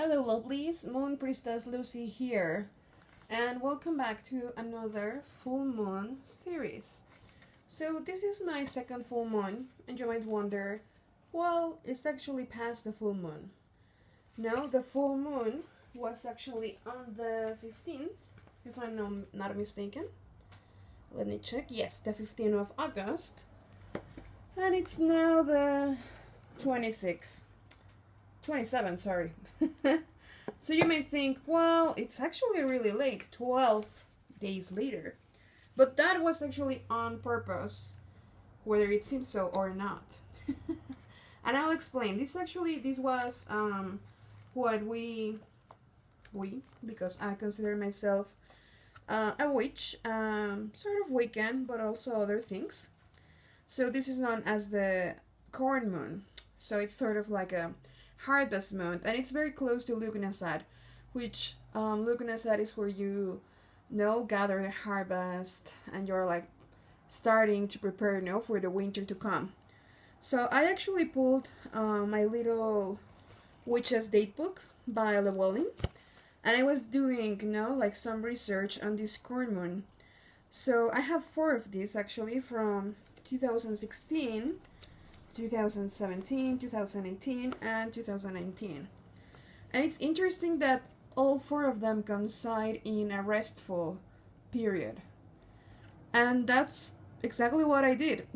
Hello lovelies, Moon Priestess Lucy here, and welcome back to another full moon series. So this is my second full moon, and you might wonder, well, it's actually past the full moon. No, the full moon was actually on the 15th, if I'm not mistaken. Let me check. Yes, the 15th of August, and it's now the 26th. 27, sorry. So you may think, well, it's actually really late, 12 days later. But that was actually on purpose, whether it seems so or not. And I'll explain. This was what we, because I consider myself a witch, sort of Wiccan, but also other things. So this is known as the corn moon. So it's sort of like a harvest moon, and it's very close to Lugnasad, which Lugnasad is where you gather the harvest and you're like starting to prepare for the winter to come. So I actually pulled my little Witches Datebook by Llewellyn, and I was doing like some research on this corn moon. So I have 4 of these actually from 2016, 2017, 2018, and 2019. And it's interesting that all 4 of them coincide in a restful period. And that's exactly what I did.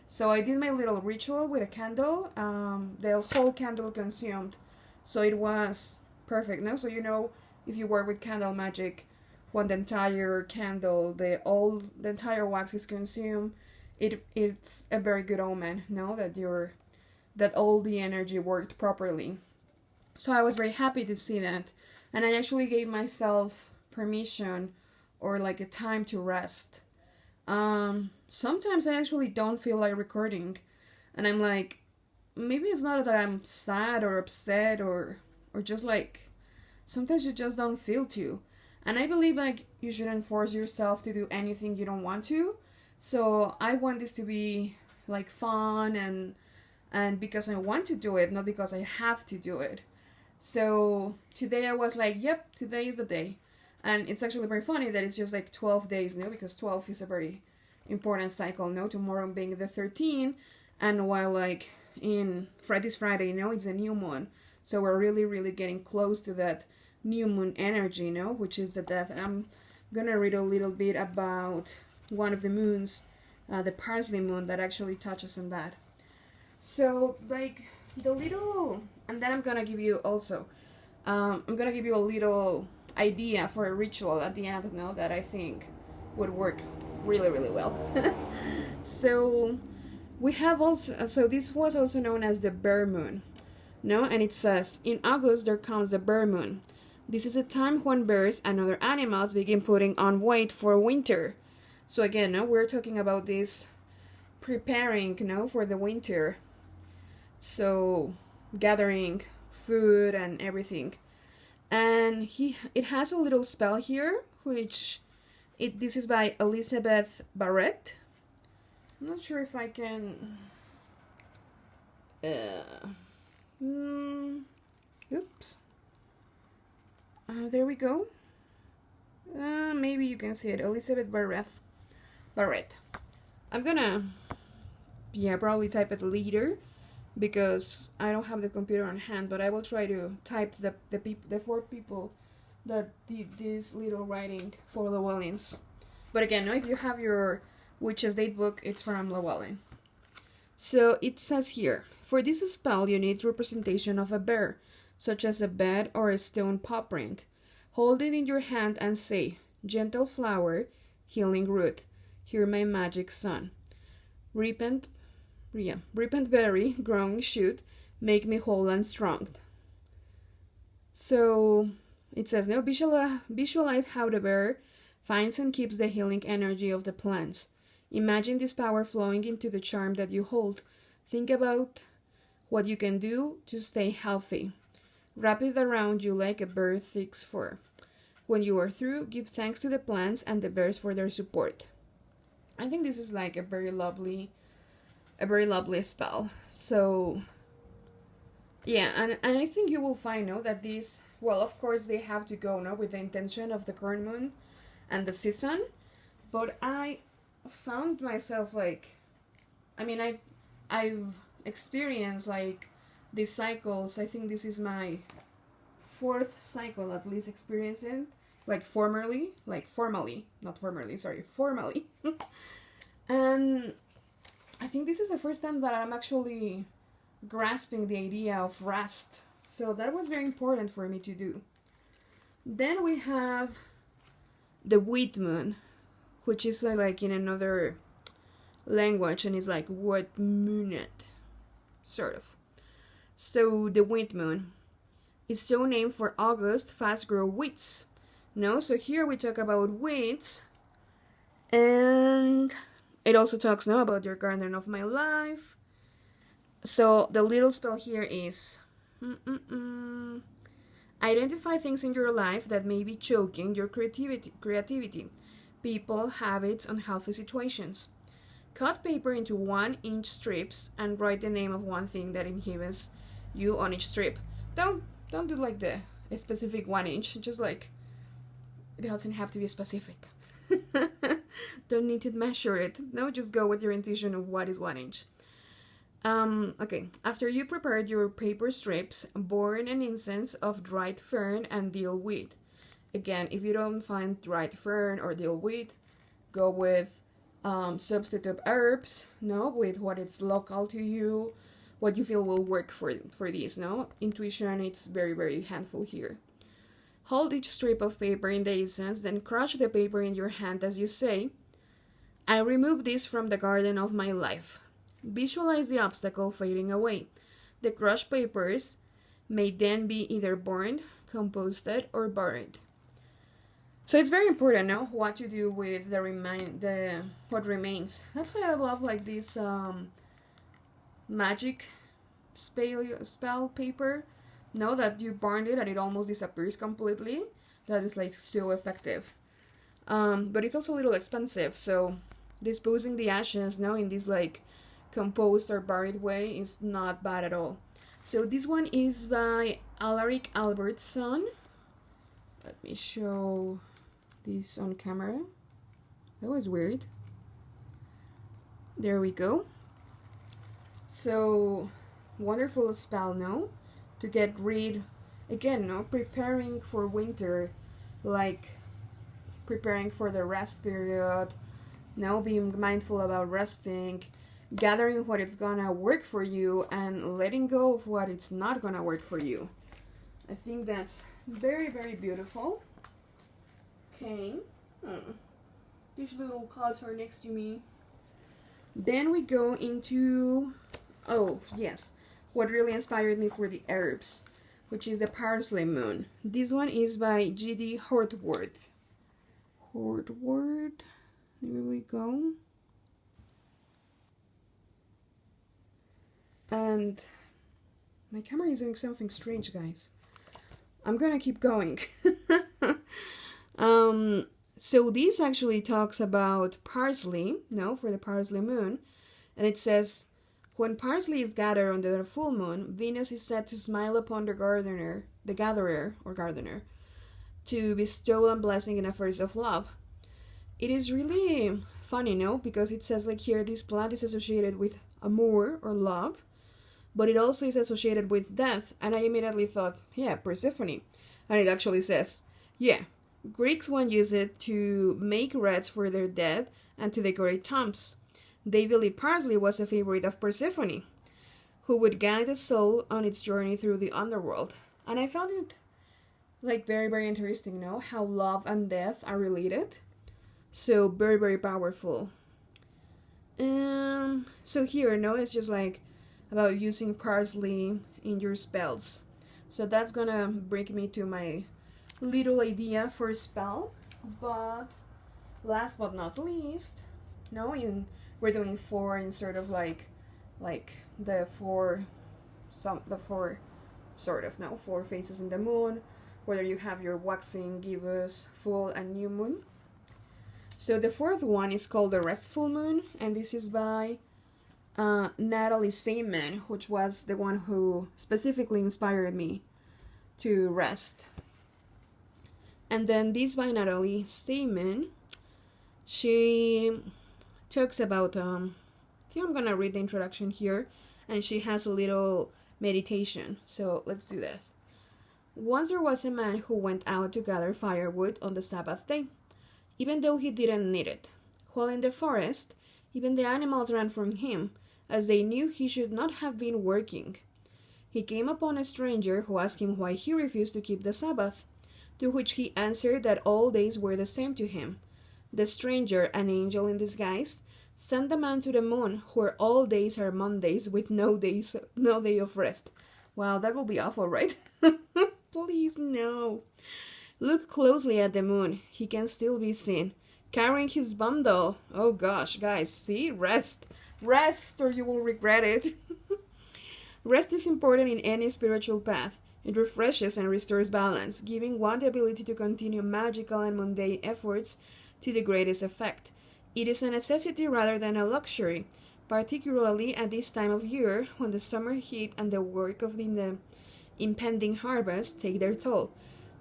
So I did my little ritual with a candle. The whole candle consumed. So it was perfect. So if you work with candle magic, when the entire candle, the entire wax is consumed, it's a very good omen, that all the energy worked properly. So I was very happy to see that, and I actually gave myself permission or like a time to rest. Sometimes I actually don't feel like recording, and I'm like, maybe it's not that I'm sad or upset or just like sometimes you just don't feel to, and I believe like you shouldn't force yourself to do anything you don't want to. So I want this to be like fun and because I want to do it, not because I have to do it. So today I was like, yep, today is the day. And it's actually very funny that it's just like 12 days, because 12 is a very important cycle, tomorrow being the 13th, and while like in this Friday, it's a new moon. So we're really, really getting close to that new moon energy, which is the death. I'm gonna read a little bit about one of the moons, the parsley moon, that actually touches on that. So like and then I'm gonna give you also I'm gonna give you a little idea for a ritual at the end, that I think would work really, really well. So we have also, so this was also known as the bear moon, and it says, in August there comes the bear moon. This is a time when bears and other animals begin putting on weight for winter. So again, we're talking about this preparing, for the winter. So gathering food and everything. And it has a little spell here, which this is by Elizabeth Barrette. I'm not sure if I can. Oops. There we go. Maybe you can see it, Elizabeth Barrette. I'm gonna, probably type it later because I don't have the computer on hand, but I will try to type the 4 people that did this little writing for Llewellyn's. But again, if you have your Witches Datebook, it's from Llewellyn. So it says here, for this spell you need representation of a bear, such as a bed or a stone paw print. Hold it in your hand and say, gentle flower, healing root, hear my magic son. Repent berry, growing shoot, make me whole and strong. So it says, visualize how the bear finds and keeps the healing energy of the plants. Imagine this power flowing into the charm that you hold. Think about what you can do to stay healthy. Wrap it around you like a bird thick's fur. When you are through, give thanks to the plants and the bears for their support. I think this is like a very lovely spell. So Yeah, and I think you will find, no, that these, well, of course they have to go, no, with the intention of the current moon and the season, but I found myself like, I mean, I've experienced like these cycles. I think this is my fourth cycle at least experiencing, like formally, not formerly, sorry, formally. And I think this is the first time that I'm actually grasping the idea of rest. So that was very important for me to do. Then we have the wheat moon, which is like in another language, and it's like what moonet, sort of. So the wheat moon is so named for August fast grow wheats. No, so here we talk about wheats, and it also talks now about your garden of my life. So the little spell here is identify things in your life that may be choking your creativity, people, habits, unhealthy situations. Cut paper into 1-inch strips and write the name of one thing that inhibits you on each strip. Don't do like the specific 1 inch. Just like it doesn't have to be specific. Don't need to measure it. No, just go with your intuition of what is 1 inch. Okay, after you prepared your paper strips, burn an incense of dried fern and dill weed. Again, if you don't find dried fern or dill weed, go with substitute herbs, no, with what is local to you, what you feel will work for this, no? Intuition, it's very, very handful here. Hold each strip of paper in the incense, then crush the paper in your hand as you say, I remove this from the garden of my life. Visualize the obstacle fading away. The crushed papers may then be either burned, composted, or buried. So it's very important, no, what to do with the what remains. That's why I love like this magic spell paper. Know that you burned it and it almost disappears completely. That is like so effective. But it's also a little expensive, so disposing the ashes now in this like composed or buried way is not bad at all. So this one is by Alaric Albertsson. Let me show this on camera. That was weird. There we go. So wonderful spell, no? To get rid, again, no, preparing for winter, like preparing for the rest period, now being mindful about resting, gathering what is gonna work for you and letting go of what it's not gonna work for you. I think that's very, very beautiful. Okay. These little cards are next to me. Then we go into, oh yes, what really inspired me for the herbs, which is the parsley moon. This one is by G.D. Hortwort. Hortwort. Here we go. And my camera is doing something strange, guys. I'm gonna keep going. So this actually talks about parsley, no, for the parsley moon, and it says, when parsley is gathered under the full moon, Venus is said to smile upon the gatherer, to bestow a blessing in affairs of love. It is really funny, no, because it says like here, this plant is associated with amour or love, but it also is associated with death, and I immediately thought, yeah, Persephone. And it actually says, yeah, Greeks once used it to make wreaths for their dead and to decorate tombs. They believe parsley was a favorite of Persephone, who would guide the soul on its journey through the underworld. And I found it like very, very interesting, no? How love and death are related. So very, very powerful. So here, no, it's just like about using parsley in your spells. So that's gonna bring me to my little idea for a spell. But last but not least, no, we're doing 4 in sort of like the four sort of, no, 4 phases in the moon, whether you have your waxing, gibbous, full, and new moon. So the 4th one is called the restful moon, and this is by Natalie Zaman, which was the one who specifically inspired me to rest. And then this by Natalie Zaman, she talks about, I think I'm gonna read the introduction here, and she has a little meditation. So let's do this. Once there was a man who went out to gather firewood on the Sabbath day, even though he didn't need it. While in the forest, even the animals ran from him, as they knew he should not have been working. He came upon a stranger who asked him why he refused to keep the Sabbath, to which he answered that all days were the same to him. The stranger, an angel in disguise, sent the man to the moon, where all days are Mondays with no day of rest. Wow, that will be awful, right? Please, no. Look closely at the moon. He can still be seen, carrying his bundle. Oh gosh, guys, see? Rest. Rest, or you will regret it. Rest is important in any spiritual path. It refreshes and restores balance, giving one the ability to continue magical and mundane efforts to the greatest effect. It is a necessity rather than a luxury, particularly at this time of year when the summer heat and the work of the impending harvest take their toll.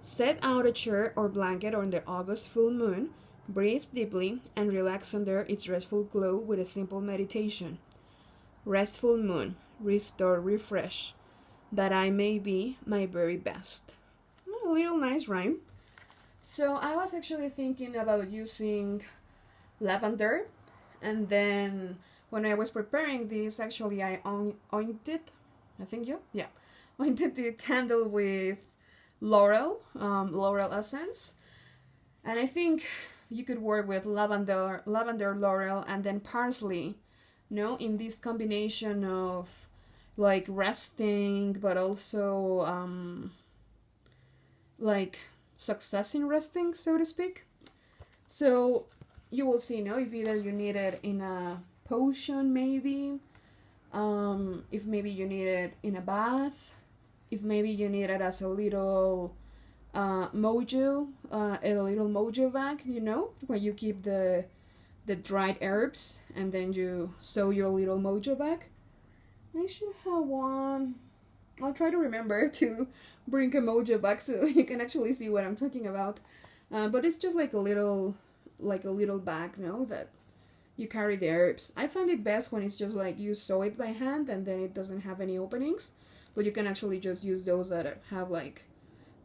Set out a chair or blanket on the August full moon, breathe deeply, and relax under its restful glow with a simple meditation. Restful moon, restore, refresh, that I may be my very best. A little nice rhyme. So I was actually thinking about using lavender, and then when I was preparing this, actually I ointed, ointed the candle with laurel essence, and I think you could work with lavender, laurel, and then parsley, in this combination of like resting, but also like success in resting, so to speak. So you will see, if either you need it in a potion, maybe, if maybe you need it in a bath, if maybe you need it as a little mojo, a little mojo bag, where you keep the dried herbs, and then you sew your little mojo bag. I should have one. I'll try to remember to bring a mojo bag so you can actually see what I'm talking about. But it's just like a little bag, that you carry the herbs. I find it best when it's just like you sew it by hand and then it doesn't have any openings. But you can actually just use those that have like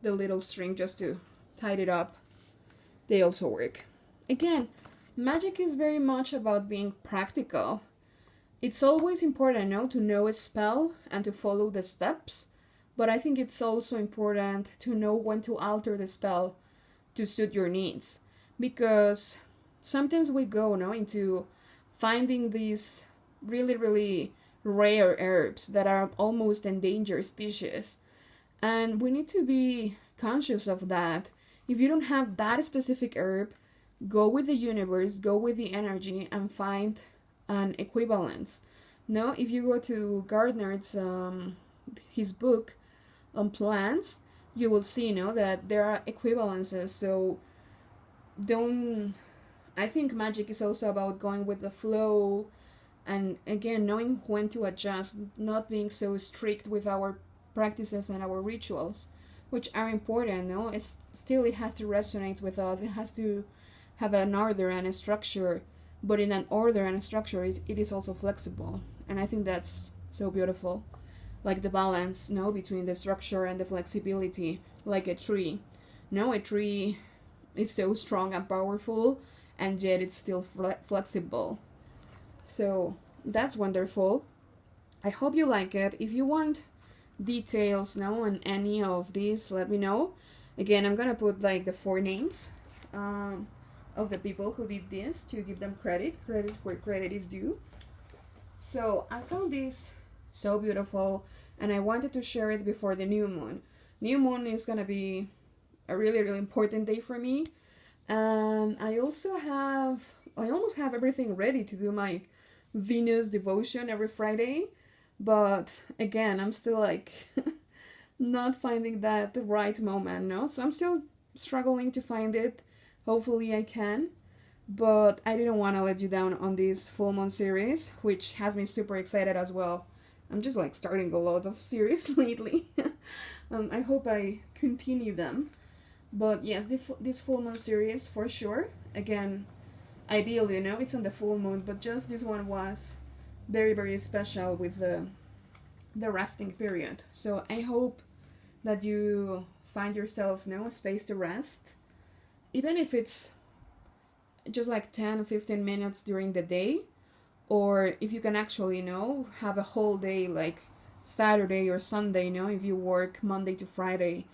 the little string just to tie it up. They also work. Again, magic is very much about being practical. It's always important, to know a spell and to follow the steps. But I think it's also important to know when to alter the spell to suit your needs. Because sometimes we go, into finding these really, really rare herbs that are almost endangered species. And we need to be conscious of that. If you don't have that specific herb, go with the universe, go with the energy, and find an equivalence. If you go to Gardner's his book on plants, you will see that there are equivalences. So I think magic is also about going with the flow, and again knowing when to adjust, not being so strict with our practices and our rituals, which are important. It has to resonate with us. It has to have an order and a structure, but in an order and a structure it is also flexible, and I think that's so beautiful, like the balance between the structure and the flexibility, like a tree. A tree is so strong and powerful, and yet it's still flexible. So that's wonderful. I hope you like it. If you want details on any of these, let me know. Again, I'm gonna put like the 4 names of the people who did this to give them credit where credit is due. So I found this so beautiful, and I wanted to share it before the new moon. New moon is gonna be a really, really important day for me, and I almost have everything ready to do my Venus devotion every Friday, but again, I'm still like not finding that the right moment, so I'm still struggling to find it. Hopefully I can, but I didn't want to let you down on this full moon series, which has me super excited as well. I'm just like starting a lot of series lately. I hope I continue them. But yes, this full moon series for sure. Again, ideal, it's on the full moon, but just this one was very, very special with the resting period. So I hope that you find yourself a space to rest, even if it's just like 10 or 15 minutes during the day, or if you can actually have a whole day like Saturday or Sunday, if you work Monday to Friday,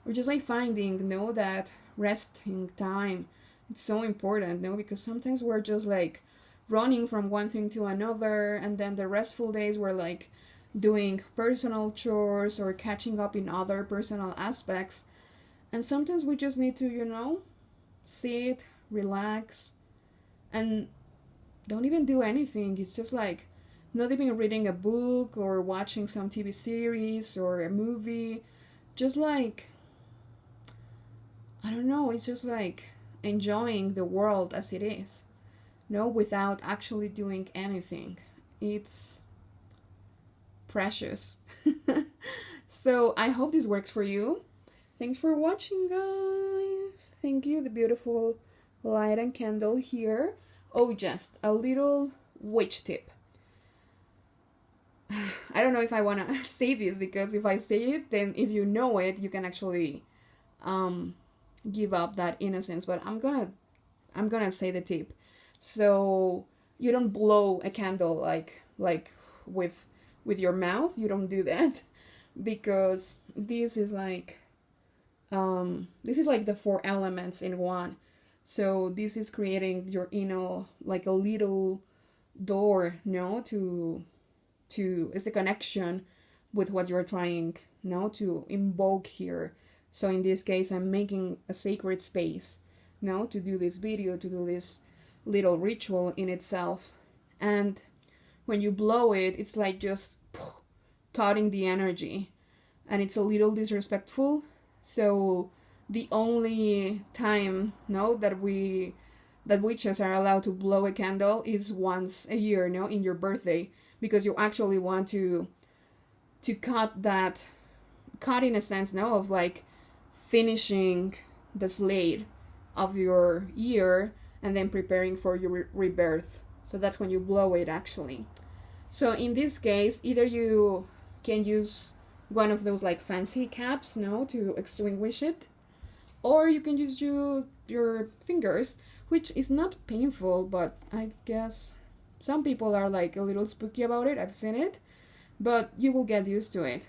or just like finding that resting time. It's so important, because sometimes we're just like running from one thing to another, and then the restful days we're like doing personal chores or catching up in other personal aspects. And sometimes we just need to, sit, relax, and don't even do anything. It's just like not even reading a book or watching some TV series or a movie. Just like, I don't know, it's just like enjoying the world as it is, without actually doing anything. It's precious. So I hope this works for you. Thanks for watching, guys. Thank you. The beautiful light and candle here. Oh, just a little witch tip. I don't know if I want to say this, because if I say it, then if you know it, you can actually give up that innocence. But I'm gonna say the tip. So you don't blow a candle like with your mouth. You don't do that, because this is like the four elements in one. So this is creating your like a little door, to it's a connection with what you're trying to invoke here. So in this case, I'm making a sacred space to do this video, to do this little ritual in itself. And when you blow it, it's like just cutting the energy, and it's a little disrespectful. So the only time that witches are allowed to blow a candle is once a year, in your birthday, because you actually want to cut in a sense, of like finishing the slate of your year and then preparing for your rebirth. So that's when you blow it, actually. So in this case, either you can use one of those like fancy caps, to extinguish it, or you can use your fingers, which is not painful, but I guess some people are like a little spooky about it. I've seen it, but you will get used to it.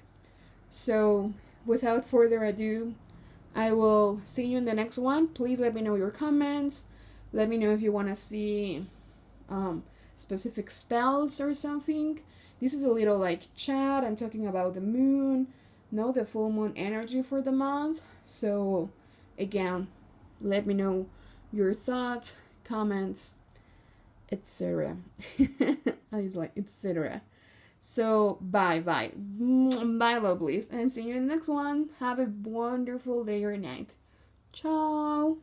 So without further ado, I will see you in the next one. Please let me know your comments. Let me know if you want to see specific spells or something. This is a little like chat and talking about the moon, the full moon energy for the month. So again, let me know your thoughts, comments, etc. I was like, etc. So bye, lovelies, and see you in the next one. Have a wonderful day or night. Ciao.